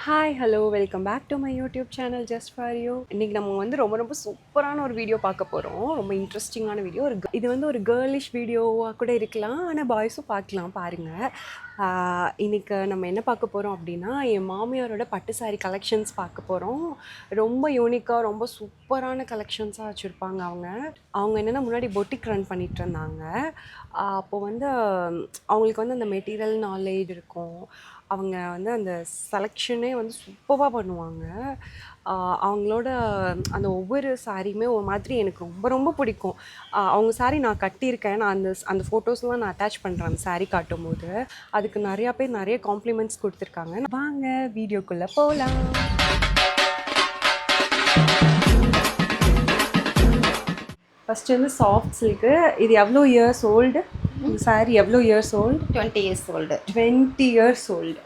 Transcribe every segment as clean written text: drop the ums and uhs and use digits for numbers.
Hi hello welcome back to my YouTube channel just for you. இன்றைக்கி நம்ம வந்து ரொம்ப சூப்பரான ஒரு வீடியோ பார்க்க போகிறோம். ரொம்ப இன்ட்ரெஸ்டிங்கான வீடியோ. இது வந்து ஒரு கேர்லிஷ் வீடியோவாக கூட இருக்கலாம், ஆனால் பாய்ஸும் பார்க்கலாம், பாருங்கள். இன்றைக்கி நம்ம என்ன பார்க்க போகிறோம் அப்படின்னா, என் மாமியாரோட பட்டு சாரி கலெக்ஷன்ஸ் பார்க்க போகிறோம். ரொம்ப யூனிக்காக ரொம்ப சூப்பரான கலெக்ஷன்ஸாக வச்சுருப்பாங்க அவங்க என்னென்னா முன்னாடி பொட்டிக் ரன் பண்ணிகிட்டு இருந்தாங்க. அப்போது வந்து அவங்களுக்கு வந்து அந்த மெட்டீரியல் நாலேஜ் இருக்கும். அவங்க வந்து அந்த செலெக்ஷனே வந்து சூப்பராக பண்ணுவாங்க. அவங்களோட அந்த ஒவ்வொரு சாரியுமே ஒரு மாதிரி எனக்கு ரொம்ப பிடிக்கும். அவங்க சாரி நான் கட்டியிருக்கேன். நான் அந்த ஃபோட்டோஸ்லாம் நான் அட்டாச் பண்ணுறேன் அந்த சாரி காட்டும்போது. அதுக்கு நிறையா பேர் நிறைய காம்ப்ளிமெண்ட்ஸ் கொடுத்துருக்காங்க. வாங்க வீடியோக்குள்ளே போகலாம். ஃபஸ்ட்டு வந்து சாஃப்ட் சில்க்கு. இது எவ்வளோ இயர்ஸ் ஓல்டு? சாரி எவ்வளோ years old? 20 years old. 20 years old.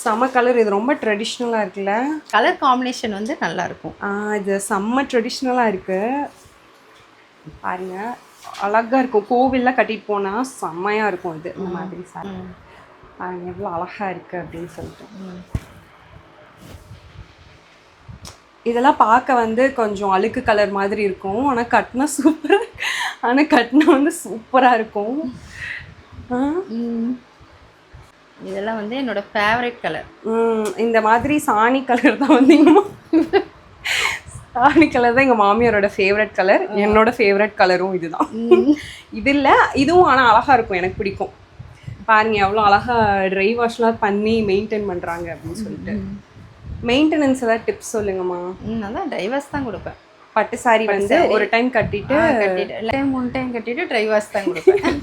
செம்ம கலர். இது ரொம்ப ட்ரெடிஷ்னலாக இருக்குல்ல? கலர் காம்பினேஷன் வந்து நல்லா இருக்கும். இது செம்ம ட்ரெடிஷ்னலாக இருக்குது பாருங்க. அழகாக இருக்கும். கோவில்லாம் கட்டிட்டு போனால் செம்மையாக இருக்கும். இது இந்த மாதிரி சாரி பாருங்க எவ்வளோ அழகாக இருக்குது அப்படின்னு சொல்லிட்டு. இதெல்லாம் பார்க்க வந்து கொஞ்சம் அழுக்கு கலர் மாதிரி இருக்கும், ஆனால் கட்டினா சூப்பராக இருக்கும். இதெல்லாம் வந்து என்னோட ஃபேவரட் கலர். இந்த மாதிரி சாணி கலர் தான் வந்து சாணி கலர் தான் எங்கள் மாமியாரோட ஃபேவரட் கலர். என்னோட ஃபேவரட் கலரும் இதுதான். இது இல்லை இதுவும், ஆனால் அழகாக இருக்கும், எனக்கு பிடிக்கும். பாருங்க எவ்வளோ அழகாக ட்ரை வாஷ்லாம் பண்ணி மெயின்டைன் பண்ணுறாங்க அப்படின்னு சொல்லிட்டு. மெயின்டெனன்ஸ் ஏதாவது டிப்ஸ் சொல்லுங்கம்மா. நான் ட்ரை வாஷ் தான் கொடுப்பேன். பட்டு சாரி வந்து ஒரு டைம் கட்டிட்டு 3 டைம் கட்டிட்டு ட்ரை வாஷ் தான் கொடுப்பேன்.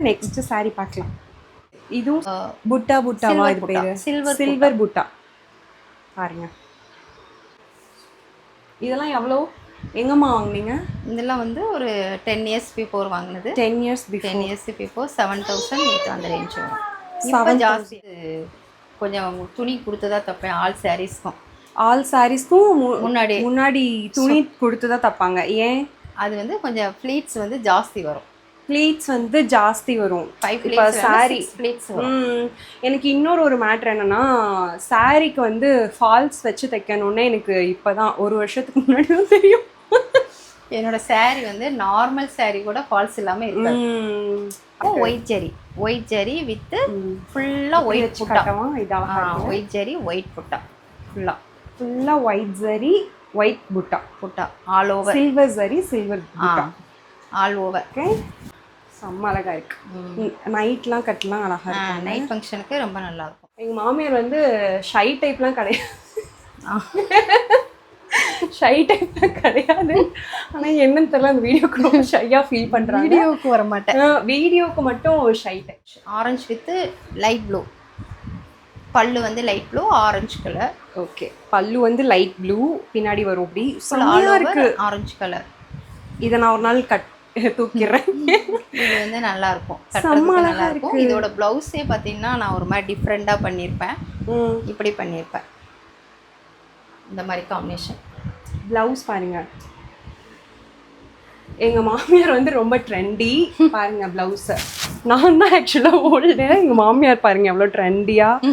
நெக்ஸ்ட் சாரி பார்க்கலாம். இதுவும் புட்டாவா? இது பேரு சில்வர் புட்டா. பாருங்க இதெல்லாம் எவ்வளோ எங்கம்மா வாங்குனீங்க? இதெல்லாம் வந்து ஒரு 10 years பிஃபோர் வாங்கினது. 10 years பிஃபோர் 7,000 அந்த ரேஞ்ச் வரும். இப்போ ஜாஸ்தி கொஞ்சம் துணி கொடுத்ததா தப்பேன். ஆல் சாரீஸ்க்கும் முன்னாடி துணி கொடுத்ததா தப்பாங்க. ஏன்? அது வந்து கொஞ்சம் ஃப்ளீட்ஸ் வந்து ஜாஸ்தி வரும். இப்போ சாரி எனக்கு இன்னொரு மேட்ரு என்னன்னா, சாரிக்கு வந்து ஃபால்ஸ் வச்சு தைக்கணும்னு எனக்கு இப்போதான் ஒரு வருஷத்துக்கு முன்னாடி தான் தெரியும். என்னோட சாரி வந்து நார்மல் சாரி கூட ஃபால்ஸ் இல்லாமல் இருக்கு. ஒயிட் ஜரி வித் ஃபுல்லாக ஒயிட் புட்டா. ஒயிட் ஜரி ஒயிட் புட்டா ஃபுல்லாக ஒயிட் ஜரி ஒயிட் புட்டா all over. Silver zari silver புட்டா ஆல் ஓவர். ஓகே செம்ம அழகாக இருக்கு. நைட்லாம் கட்டலாம் அழகாக இருக்கு. நைட் ஃபங்க்ஷனுக்கு ரொம்ப நல்லா இருக்கும். எங்கள் மாமியார் வந்து ஷை டைப்லாம் கிடையாது. ஆனால் என்னன்னு தெரியல, அந்த வீடியோக்கு ரொம்ப ஷையாக ஃபீல் பண்ணுறாங்க. வீடியோவுக்கு வர மாட்டேன், வீடியோவுக்கு மட்டும் shy type. Orange with light blue. பல்லு வந்து light blue orange colour. Okay பல்லு வந்து லைட் ப்ளூ, பின்னாடி வரும் அப்படி இருக்கு ஆரஞ்சு கலர். இதை நான் ஒரு நாள் தூக்கிடுறேன். இது வந்து நல்லா இருக்கும், நல்லா இருக்கும். இதோட பிளவுஸே பார்த்தீங்கன்னா நான் ஒரு மாதிரி டிஃப்ரெண்டாக பண்ணியிருப்பேன். இப்படி பண்ணியிருப்பேன். இந்த மாதிரி காம்பினேஷன் பிளவுஸ் பாருங்க. எங்கள் மாமியார் வந்து ரொம்ப ட்ரெண்டி பாருங்க பிளவுஸை. நான் தான் ஆக்சுவலாக ஓல்டு. எங்கள் மாமியார் பாருங்க எவ்வளோ ட்ரெண்டியாக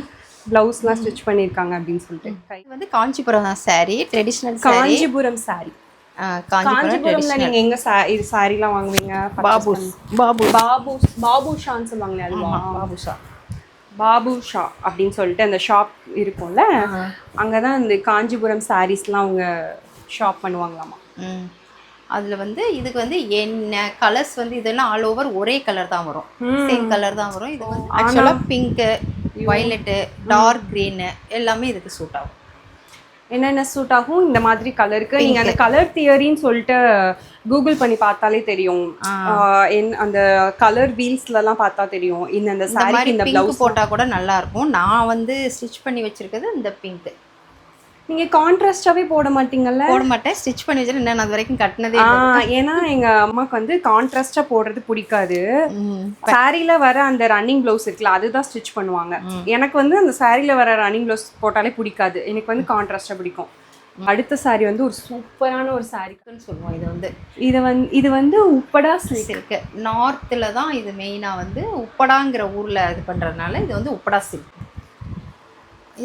பிளவுஸ்லாம் ஸ்டிச் பண்ணியிருக்காங்க அப்படின்னு சொல்லிட்டு. இது வந்து காஞ்சிபுரம் தான் சாரி, ட்ரெடிஷ்னல் காஞ்சிபுரம் சாரி. காஞ்சிபுரம்ல நீங்க எங்க இது சாரிலாம் வாங்குவீங்க? பாபுஷான்னு சொல்லுவாங்களே அதுவா? பாபுஷா அப்படின்னு சொல்லிட்டு அந்த ஷாப் இருக்கும்ல, அங்கதான் இந்த காஞ்சிபுரம் சாரீஸ்லாம் அவங்க ஷாப் பண்ணுவாங்களாமா. அதில் வந்து இதுக்கு வந்து என்ன கலர்ஸ் வந்து இதெல்லாம் ஆல் ஓவர் ஒரே கலர் தான் வரும், சேம் கலர் தான் வரும். இது வந்து ஆக்சுவலாக பிங்க்கு, வயலட்டு, டார்க் க்ரீனு எல்லாமே இதுக்கு சூட் ஆகும். என்னென்ன சூட் ஆகும் இந்த மாதிரி கலருக்கு? நீங்கள் அந்த கலர் தியரின்னு சொல்லிட்டு கூகுள் பண்ணி பார்த்தாலே தெரியும். அந்த கலர் வீல்ஸ்லலாம் பார்த்தா தெரியும். இந்த சாரிக்கு இந்த பிளவுஸ் போட்டால் கூட நல்லா இருக்கும். நான் வந்து ஸ்டிச் பண்ணி வச்சிருக்கிறது இந்த பிங்க். நீங்கள் கான்ட்ராஸ்டாகவே போட மாட்டீங்கல்ல? போட மாட்டேன், ஸ்டிச் பண்ணி வச்சுட்டு நான் அது வரைக்கும் கட்டினதே. ஏன்னா எங்கள் அம்மாவுக்கு வந்து கான்ட்ராஸ்டாக போடுறது பிடிக்காது. சாரியில் வர அந்த ரன்னிங் ப்ளவுஸ் இருக்குல்ல அதுதான் ஸ்டிச் பண்ணுவாங்க. எனக்கு வந்து அந்த சாரியில் வர ரன்னிங் ப்ளவுஸ் போட்டாலே பிடிக்காது. எனக்கு வந்து கான்ட்ராஸ்டாக பிடிக்கும். அடுத்த saree வந்து ஒரு சூப்பரான ஒரு saree சொல்லுவோம். இது வந்து உப்படா சில்க். சில்க் நார்த்தில் தான் இது மெயினாக வந்து உப்படாங்கிற ஊரில் இது பண்ணுறதுனால இது வந்து உப்படா சில்க்.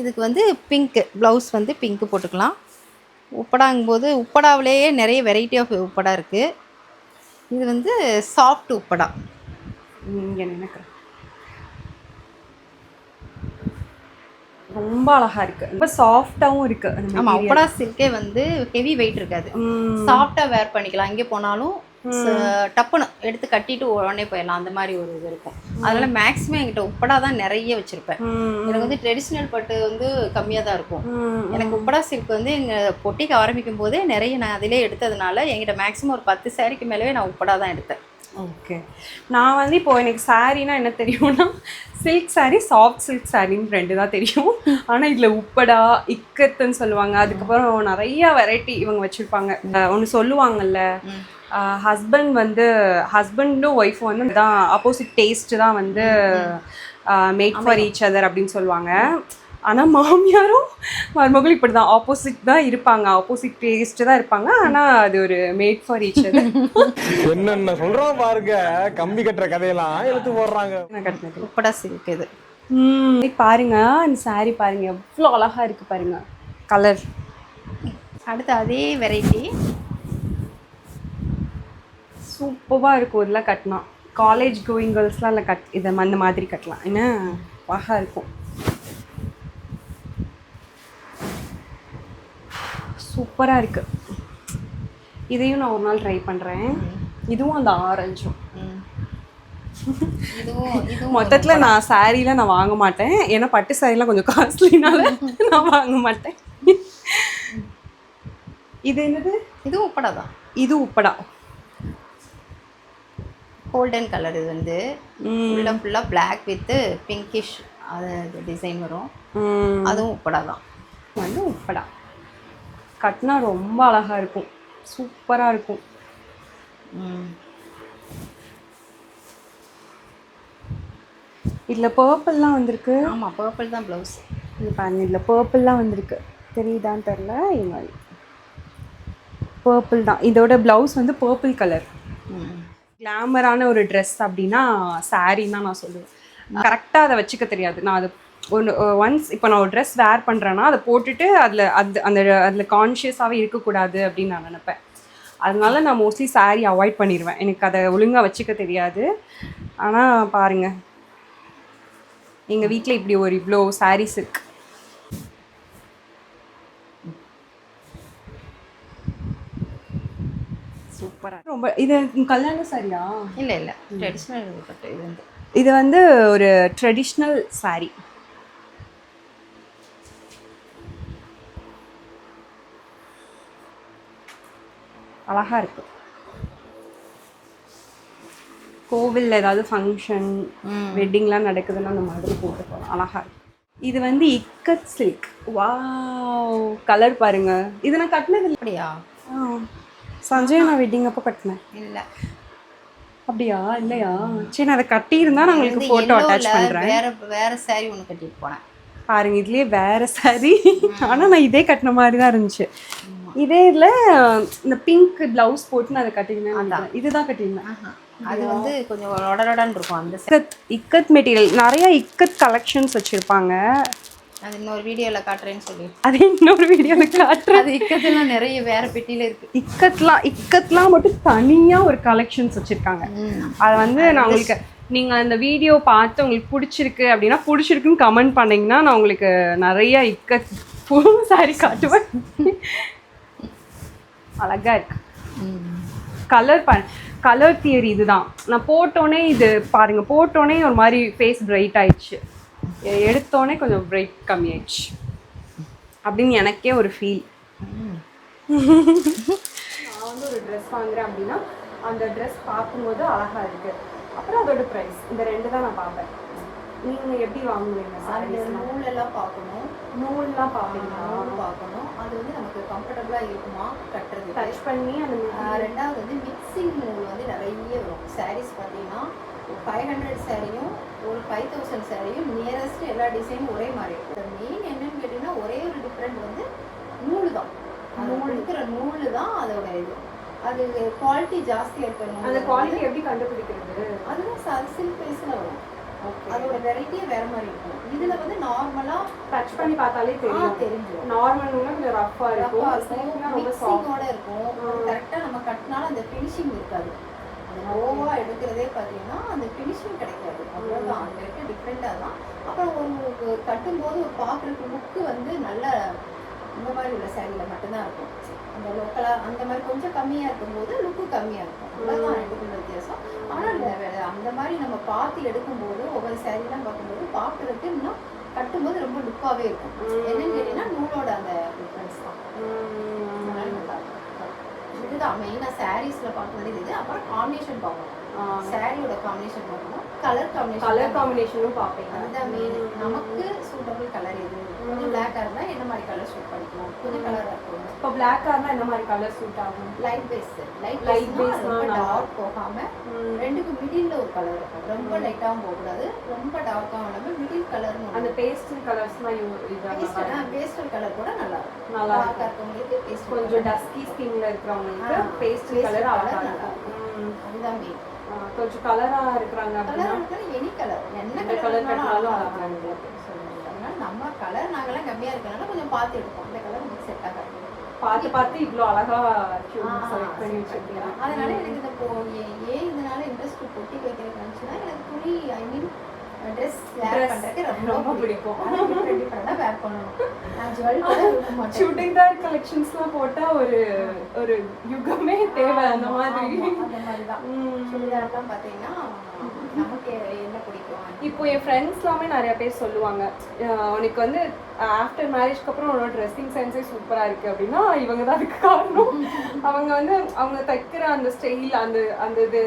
இதுக்கு வந்து பிங்க்கு ப்ளவுஸ் வந்து பிங்க்கு போட்டுக்கலாம். உப்படாங்கும்போது உப்படாவிலேயே நிறைய வெரைட்டி ஆஃப் உப்படா இருக்குது. இது வந்து சாஃப்ட் உப்படா. இங்கே நினைக்கிறேன் ரொம்ப அழகா இருக்கு, ரொம்ப சாஃப்டாகவும் இருக்கு. ஆமாம், உப்படா சில்கே வந்து ஹெவி வெயிட் இருக்காது, சாஃப்டாக வேர் பண்ணிக்கலாம். இங்கே போனாலும் டப்புன்னு எடுத்து கட்டிட்டு உடனே போயிடலாம், அந்த மாதிரி ஒரு இது இருக்கும். அதனால மேக்ஸிமம் என்கிட்ட உப்படா தான் நிறைய வச்சுருப்பேன். எனக்கு வந்து ட்ரெடிஷ்னல் பட்டு வந்து கம்மியாக தான் இருக்கும். எனக்கு உப்படா சில்க் வந்து எங்கள் பொட்டிக்கு ஆரம்பிக்கும் போதே நிறைய நான் அதிலே எடுத்ததுனால என்கிட்ட மேக்ஸிமம் ஒரு 10 சாரிக்கு மேலே நான் உப்படா தான் எடுத்தேன். ஓகே, நான் வந்து இப்போ எனக்கு சாரீனா என்ன தெரியும்னா சில்க் சாரீ, சாஃப்ட் சில்க் சாரின்னு 2 தான் தெரியும். ஆனால் இதில் உப்படா, இக்கத்துன்னு சொல்லுவாங்க. அதுக்கப்புறம் நிறையா வெரைட்டி இவங்க வச்சுருப்பாங்க. ஒன்று சொல்லுவாங்கல்ல, ஹஸ்பண்டும் ஒய்ஃபும் வந்து தான் ஆப்போசிட் டேஸ்ட்டு தான் வந்து மேட் ஃபார் ஈச் அதர் அப்படின்னு சொல்லுவாங்க. ஆனால் மாமியாரும் மருமகளும் இப்படி தான் ஆப்போசிட் தான் இருப்பாங்க, ஆப்போசிட் டேஸ்ட்டு தான் இருப்பாங்க. ஆனால் அது ஒரு மேட் ஃபார் ஈச் அதர். என்னென்ன சொல்கிறோம் பாருங்க, கம்பி கட்டுற கதையெல்லாம் எடுத்து போடுறாங்க. கட்டினது உப்படா சில்க் இது. பாருங்க, அந்த சாரீ பாருங்க எவ்வளோ அழகாக இருக்குது பாருங்க கலர். அடுத்து அதே வெரைட்டி சூப்பராக இருக்கும். இதெல்லாம் கட்டினா காலேஜ் கோயிங் கேர்ள்ஸ்லாம் இல்லை இதை அந்த மாதிரி கட்டலாம். என்ன அழகாக இருக்கும், சூப்பராக இருக்குது. இதையும் நான் ஒரு நாள் ட்ரை பண்ணுறேன். இதுவும் அந்த ஆரஞ்சும். மொத்தத்தில் நான் சாரீலாம் நான் வாங்க மாட்டேன், ஏன்னா பட்டு சாரீலாம் கொஞ்சம் காஸ்ட்லினால நான் வாங்க மாட்டேன். இது என்னது? இது உப்படா தான். இது உப்படா, கோல்டன் கலர். இது வந்து ஃபுல்லாக பிளாக் வித்து பிங்கிஷ் அது டிசைன் வரும். அதுவும் உப்படா தான். வந்து உப்படா கட்டினா ரொம்ப அழகாக இருக்கும், சூப்பராக இருக்கும். இதில் பர்பிள்லாம் வந்திருக்கு. ஆமாம், பர்பிள் தான் ப்ளவுஸ். இது பாருங்க, இதில் பர்பிள்லாம் வந்திருக்கு, தெரியுதான்னு தெரில. இது மாதிரி பர்பிள் தான். இதோட ப்ளவுஸ் வந்து பர்பிள் கலர். கிளாமரான ஒரு ட்ரெஸ் அப்படின்னா சாரின்னு தான் நான் சொல்லுவேன். கரெக்டாக அதை வச்சுக்க தெரியாது. நான் அது ஒன்ஸ் இப்போ நான் ஒரு ட்ரெஸ் வேர் பண்ணுறேன்னா அதை போட்டுட்டு அதில் கான்ஷியஸாகவே இருக்கக்கூடாது அப்படின்னு நான் நினப்பேன். அதனால நான் மோஸ்ட்லி சாரீ அவாய்ட் பண்ணிடுவேன், எனக்கு அதை ஒழுங்காக வச்சுக்க தெரியாது. ஆனால் பாருங்கள், எங்கள் வீட்டில் இப்படி ஒரு இவ்வளோ சாரீஸ் இருக்கு. சூப்பராக ரொம்ப. இது கல்யாண சாரியா? இல்லை இல்லை, ட்ரெடிஷ்னல் பட்டு. இது வந்து ஒரு ட்ரெடிஷ்னல் சாரீ. அழகாக இருக்கு. கோவிலில் ஏதாவது ஃபங்க்ஷன் வெட்டிங்லாம் நடக்குதுன்னா அந்த மாதிரி போட்டு போகலாம், அழகாக இருக்கு. இது வந்து இக்கத் சில்க். வாவ், கலர் பாருங்க. இது நான் கட்டினது அப்படியா? சஞ்சய் நான் வெட்டிங் அப்போ கட்டினேன். இல்லை அப்படியா? இல்லையா? சரி, நான் அதை கட்டியிருந்தா நான் உங்களுக்கு ஃபோட்டோ அட்டாச் பண்ணுறேன். வேற சாரி ஒன்று கட்டிட்டு போனேன் பாருங்க, இதுலேயே வேற சாரி. ஆனால் நான் இதே கட்டின மாதிரி தான் இருந்துச்சு. இதே இதில் இந்த பிங்க் ப்ளவுஸ் போட்டு நான் அதை கட்டியிருந்தேன். இதுதான் கட்டியிருந்தேன். அது வந்து கொஞ்சம் உடலடான்னு இருக்கும். அந்த இக்கத் மெட்டீரியல் நிறைய இக்கத் கலெக்ஷன்ஸ் வச்சுருப்பாங்க. அது இன்னொரு வீடியோவில் காட்டுறேன்னு சொல்லி அது இன்னொரு வீடியோவில் காட்டுறேன். அது இக்கத்துலாம் நிறைய வேற பெட்டியில் இருக்குது. இக்கத்லாம் மட்டும் தனியாக ஒரு கலெக்ஷன்ஸ் வச்சுருக்காங்க. அதை வந்து நான் உங்களுக்கு, நீங்கள் அந்த வீடியோ பார்த்து உங்களுக்கு பிடிச்சிருக்கு அப்படின்னா, பிடிச்சிருக்குன்னு கமெண்ட் பண்ணிங்கன்னா நான் உங்களுக்கு நிறைய இக்கத் சாரி காட்டுவேன். அழகாக இருக்கு. கலர் தியரி இதுதான். நான் போட்டோன்னே இது பாருங்கள், போட்டோன்னே ஒரு மாதிரி ஃபேஸ் பிரைட் ஆயிடுச்சு, எடுத்தோடனே கொஞ்சம் பிரைட் கம்மியாயிடுச்சு அப்படின்னு எனக்கே ஒரு ஃபீல். நான் வந்து ஒரு ட்ரெஸ் வாங்குறேன் அப்படின்னா அந்த ட்ரெஸ் பார்க்கும்போது அழகாக இருக்குது, அப்புறம் அதோட ப்ரைஸ், இந்த 2 தான் நான் பார்ப்பேன். நீங்கள் எப்படி வாங்குவீங்க? அந்த நூலெல்லாம் பார்க்கணும். நூல்லாம் பார்ப்பீங்களா? பார்க்கணும். அது வந்து நமக்கு கம்ஃபர்டபுளாக இருக்குமா கட்டுறது, டச் பண்ணி அந்த. ரெண்டாவது வந்து மிக்சிங் நூல் வந்து நிறைய வரும். சாரீஸ் பார்த்தீங்கன்னா 500 சாரியும் ஒரு 5000 சாரியும் நியரஸ்ட் எல்லா டிசைனும் ஒரே மாதிரி இருக்கும். மெயின் என்னன்னு கேட்டிங்கன்னா ஒரே ஒரு டிஃப்ரெண்ட் வந்து நூல் தான். அது கொடுக்குற நூல் தான் அதோட இது. அது குவாலிட்டி ஜாஸ்தியாக இருக்கணும். அந்த குவாலிட்டி எப்படி கண்டுபிடிக்கிறது? அதுதான் சில்க் பேஸில் வரும். அதோட வெரைட்டியே வேற மாதிரி இருக்கும். இதுல வந்து நார்மலா டச் பண்ணி பார்த்தாலே தெரிஞ்சிடும். நார்மல் நூல்னா கொஞ்சம் ரஃப்பா இருக்கும், மிக்சிங்கோட இருக்கும். கரெக்டா நம்ம கட்டினாலும் அந்த ஃபினிஷிங் இருக்காது. அது லோவா எடுக்கிறதே பார்த்தீங்கன்னா அந்த ஃபினிஷிங் கிடைக்காது. அவ்வளோதான், அங்கே இருக்க டிஃப்ரெண்டாக தான். அப்புறம் ஒரு கட்டும்போது ஒரு பார்க்குறதுக்கு லுக்கு வந்து நல்ல இந்த மாதிரி உள்ள சேரீல மட்டும்தான் இருக்கும். அந்த லோக்கலாக அந்த மாதிரி கொஞ்சம் கம்மியாக இருக்கும்போது லுக்கு கம்மியாக இருக்கும். அவ்வளோதான் ரெண்டுக்குள்ள வித்தியாசம். ஆனால் அந்த மாதிரி நம்ம பார்த்து எடுக்கும்போது ஒவ்வொரு சேரீலாம் பார்க்கும்போது பார்க்குறதுக்கு இன்னும் கட்டும்போது ரொம்ப லுக்காகவே இருக்கும். என்னன்னு கேட்டீங்கன்னா நூலோட அந்த டிஃப்ரென்ஸ் தான். இதுதான் மெயினாக சாரீஸில் பார்க்குறது இது. அப்புறம் காம்பினேஷன் பார்க்கணும். சாரியோட காம்பினேஷன் பார்க்கணும், கலர் காம்பினேஷனும் பார்ப்பேன். அதுதான் மெயின். நமக்கு சூட்டபிள் கலர் எது. கொஞ்சம் பிளாக்காக இருந்தால் என்ன மாதிரி கலர் சூட் பண்ணிக்கலாம், கொஞ்சம் கலராக இருக்கும். இப்போ பிளாக்காக இருந்தால் என்ன மாதிரி கலர் சூட் ஆகும்? லைட் பேஸ் ரொம்ப டார்க் போகாமல் ரெண்டுக்கு மிடில் ஒரு கலர் இருக்கும். ரொம்ப லைட்டாகவும் போகக்கூடாது, ரொம்ப டார்க்காகவும் இல்லாமல் மிடில் கலர். அந்த பேஸ்டல் கலர்ஸ்லாம் பேஸ்டல் கலர் கூட நல்லா இருக்கும். நல்லா இருக்கவங்களுக்கு பேஸ்ட், கொஞ்சம் டஸ்கி ஸ்கின்ல இருக்கிறவங்களுக்கு பேஸ்டல் கலர் அழகாக இருக்கும். அதுதான் மெயின். கொஞ்சம் கலரா இருக்கிறாங்க அப்படின்னா எனி கலர் என்ன கலர் கட்டினாலும் அழகாக இருக்கும். அதனால நம்ம கலர் நாங்கெல்லாம் கம்மியா இருக்கனால கொஞ்சம் பார்த்து எடுப்போம். இந்த கலர் நமக்கு செட் ஆகாது. பார்த்து இவ்வளோ அழகா செலக்ட் பண்ணி வச்சிருக்கீங்க. அதனால எனக்கு இந்த இதனால இன்ட்ரெஸ்ட் பொட்டி வைக்கிறதுக்கு நினச்சுன்னா எனக்கு துணி ட்ரெஸ் வேர் பண்ணுறதுக்கு ரொம்ப பிடிக்கும். டிஃப்ரெண்டாக வேர் பண்ணணும். நான் ஜுவல் சுடிதார் கலெக்ஷன்ஸ்லாம் போட்டால் ஒரு யுகமே தேவை. அந்த மாதிரி தான் சுடிதார்லாம் பார்த்தீங்கன்னா நமக்கு என்ன பிடிக்கும். இப்போ என் ஃப்ரெண்ட்ஸ் எல்லாமே நிறைய பேர் சொல்லுவாங்க, உனக்கு வந்து ஆஃப்டர் மேரேஜ்க்கு அப்புறம் உன்னோட ட்ரெஸ்ஸிங் சென்ஸே சூப்பராக இருக்குது அப்படின்னா இவங்க தான் அதுக்கு காரணம். அவங்க வந்து அவங்க தைக்கிற அந்த ஸ்டைல் அந்த இது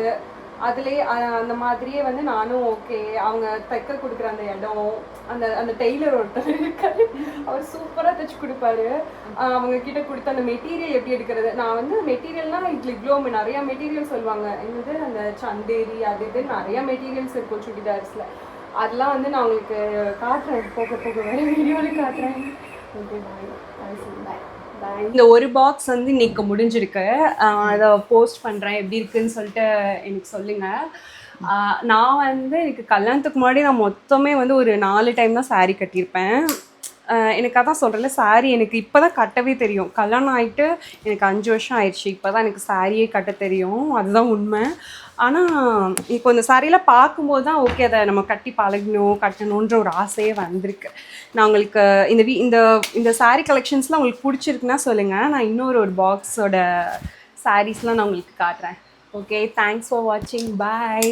அதுலேயே அந்த மாதிரியே வந்து நானும் ஓகே. அவங்க தைக்க கொடுக்குற அந்த இடம், அந்த டெய்லர் ஒருத்தர் இருக்காரு, அவர் சூப்பராக தைச்சு கொடுப்பாரு. அவங்க கிட்ட கொடுத்த அந்த மெட்டீரியல் எப்படி எடுக்கிறது, நான் வந்து மெட்டீரியல்னால் இவ்வளோ நிறையா மெட்டீரியல் சொல்லுவாங்க. என்னது அந்த சந்தேரி அது இது நிறையா மெட்டீரியல்ஸ் இருக்கும் சுடிதார்ஸில். அதெல்லாம் வந்து நான் உங்களுக்கு காட்டுறேன், போக வேறு வீடியோவில் காட்டுறேன். ஓகே, பாய். இந்த ஒரு பாக்ஸ் வந்து இன்னைக்கு முடிஞ்சிருக்கு. அதை போஸ்ட் பண்ணுறேன், எப்படி இருக்குன்னு சொல்லிட்டு எனக்கு சொல்லுங்கள். நான் வந்து எனக்கு கல்யாணத்துக்கு முன்னாடி நான் மொத்தமே வந்து ஒரு 4 டைம் தான் சாரீ கட்டியிருப்பேன். எனக்கு அதான் சொல்கிறேன்ல, சாரீ எனக்கு இப்போ தான் கட்டவே தெரியும். கல்யாணம் ஆகிட்டு எனக்கு 5 வருஷம் ஆயிடுச்சு. இப்போ தான் எனக்கு சாரியே கட்ட தெரியும், அதுதான் உண்மை. ஆனால் இப்போ இந்த சாரீலாம் பார்க்கும்போது தான் ஓகே, அதை நம்ம கட்டி கட்டணுன்ற ஒரு ஆசையே வந்திருக்கு. நான் உங்களுக்கு இந்த சாரீ கலெக்ஷன்ஸ்லாம் உங்களுக்கு பிடிச்சிருக்குன்னா சொல்லுங்கள். நான் இன்னொரு பாக்ஸோட சாரீஸ்லாம் நான் உங்களுக்கு காட்டுறேன். ஓகே, தேங்க்ஸ் ஃபார் வாட்சிங். பாய்.